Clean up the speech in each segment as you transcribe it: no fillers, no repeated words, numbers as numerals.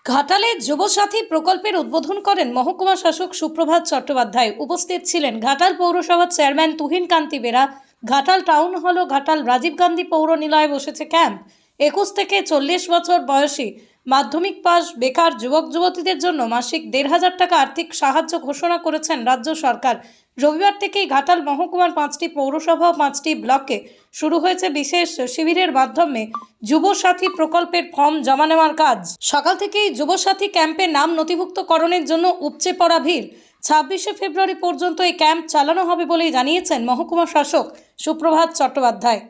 ঘাটালে যুবসাথী প্রকল্পের উদ্বোধন করেন মহকুমা শাসক সুপ্রভাত চট্টোপাধ্যায়। উপস্থিত ছিলেন ঘাটাল পৌরসভার chairman Tuhin Kanti Bera. Ghatal town hall Ghatal Rajib Gandhi পৌর নিলয়ে বসেছে ক্যাম্প। 21 থেকে 40 বছর বয়সী মাধ্যমিক পাস বেকার যুবক যুবতীদের জন্য মাসিক 1,500 টাকা আর্থিক সাহায্য ঘোষণা করেছেন রাজ্য সরকার। রবিবার থেকেই ঘাটাল মহকুমার 5টি পৌরসভা ও 5টি ব্লকে শুরু হয়েছে বিশেষ শিবিরের মাধ্যমে যুবসাথী প্রকল্পের ফর্ম জমা নেওয়ার কাজ। সকাল থেকেই যুবসাথী ক্যাম্পে নাম নথিভুক্তকরণের জন্য উপচে পড়া ভিড়। 26শে ফেব্রুয়ারি পর্যন্ত এই ক্যাম্প চালানো হবে বলেই জানিয়েছেন মহকুমা শাসক সুপ্রভাত চট্টোপাধ্যায়।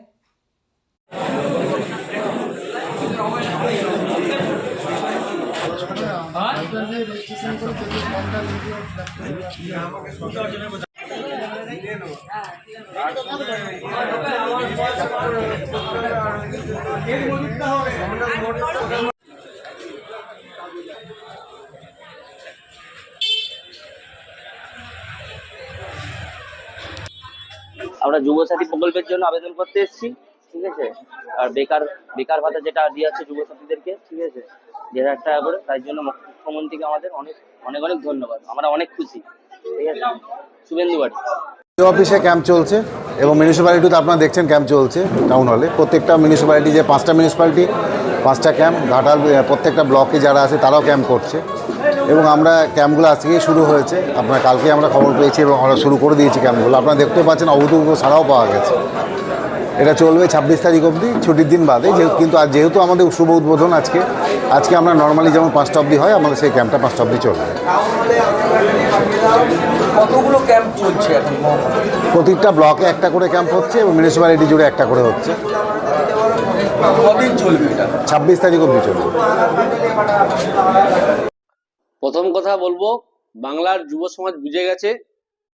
আমরা যুবসাথী প্রকল্পের জন্য আবেদন করতে এসেছি, ঠিক আছে। আর বেকার বেকার ভাতা যেটা দিয়ে আছে যুবসাথীদেরকে, ঠিক আছে, 1,500 টাকা করে, তাই জন্য মুখ্যমন্ত্রীকে আমাদের অনেক অনেক অনেক ধন্যবাদ। আমরা অনেক খুশি, ঠিক আছে। শুভেন্দু বাড়ি অফিসে ক্যাম্প চলছে এবং মিউনিসিপ্যালিটিতে আপনারা দেখছেন ক্যাম্প চলছে টাউন হলে। প্রত্যেকটা মিউনিসিপ্যালিটি, যে 5টা মিউনিসিপ্যালিটি 5টা ক্যাম্প, ঘাটাল প্রত্যেকটা ব্লকে যারা আছে তারাও ক্যাম্প করছে এবং আমরা ক্যাম্পগুলো আজকেই শুরু হয়েছে। আপনার কালকে আমরা খবর পেয়েছি এবং আমরা শুরু করে দিয়েছি ক্যাম্পগুলো। আপনারা দেখতে পাচ্ছেন অভূতপূর্ব সাড়াও পাওয়া গেছে। এটা চলবে 26 তারিখ অবধি, ছুটির দিন বাদে। কিন্তু যেহেতু আমাদের শুভ উদ্বোধন আজকে আমরা নর্মালি যেমন 5টা অবধি হয়, আমাদের সেই ক্যাম্পটা 5টা অবধি চলবে। কতগুলো ক্যাম্প চলছে এখন? প্রতিটা ব্লকে একটা করে ক্যাম্প হচ্ছে এবং মিউনিসিপ্যালিটি জুড়ে একটা করে হচ্ছে। কদিন চলবে এটা? 26 তারিখ অবধি চলবে। প্রথম কথা বলবো, বাংলার যুব সমাজ বুঝে গেছে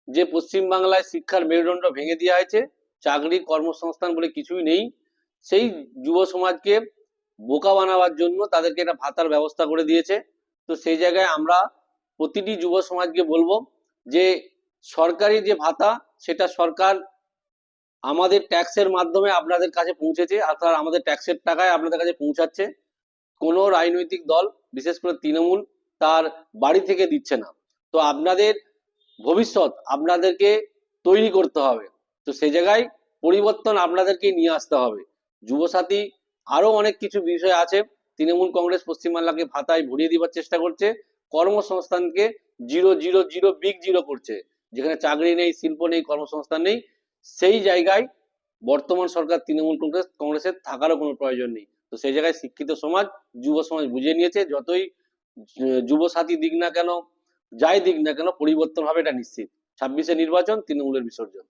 যে পশ্চিম বাংলায় শিক্ষার মেরুদণ্ড ভেঙে দেওয়া হয়েছে, চাকরি কর্মসংস্থান বলে কিছুই নেই। সেই যুব সমাজকে বোকা বানাবার জন্য তাদেরকে একটা ভাতার ব্যবস্থা করে দিয়েছে। তো সেই জায়গায় আমরা প্রতিটি যুব সমাজকে বলবো যে সরকারি যে ভাতা, সেটা সরকার আমাদের ট্যাক্সের মাধ্যমে আপনাদের কাছে পৌঁছেছে, অর্থাৎ আমাদের ট্যাক্সের টাকায় আপনাদের কাছে পৌঁছাচ্ছে। কোনো রাজনৈতিক দল, বিশেষ করে তৃণমূল, তার বাড়ি থেকে দিচ্ছে না। তো আপনাদের ভবিষ্যৎ আপনাদেরকে তৈরি করতে হবে। তো সেই জায়গায় পরিবর্তন আপনাদেরকে নিয়ে আসতে হবে। যুবসাথী আরো অনেক কিছু বিষয় আছে। তৃণমূল কংগ্রেস পশ্চিমবাংলাকে ভাতায় ভরিয়ে দিবার চেষ্টা করছে, কর্মসংস্থানকে 0-0-0 বিগ 0 করছে। যেখানে চাকরি নেই, শিল্প নেই, কর্মসংস্থান নেই, সেই জায়গায় বর্তমান সরকার তৃণমূল কংগ্রেসের থাকারও কোনো প্রয়োজন নেই। তো সেই জায়গায় শিক্ষিত সমাজ, যুব সমাজ বুঝে নিয়েছে, যতই যুবসাথী দিক না কেন, যাই দিক না কেন, পরিবর্তন হবে, এটা নিশ্চিত। 26শে নির্বাচন, তৃণমূলের বিসর্জন।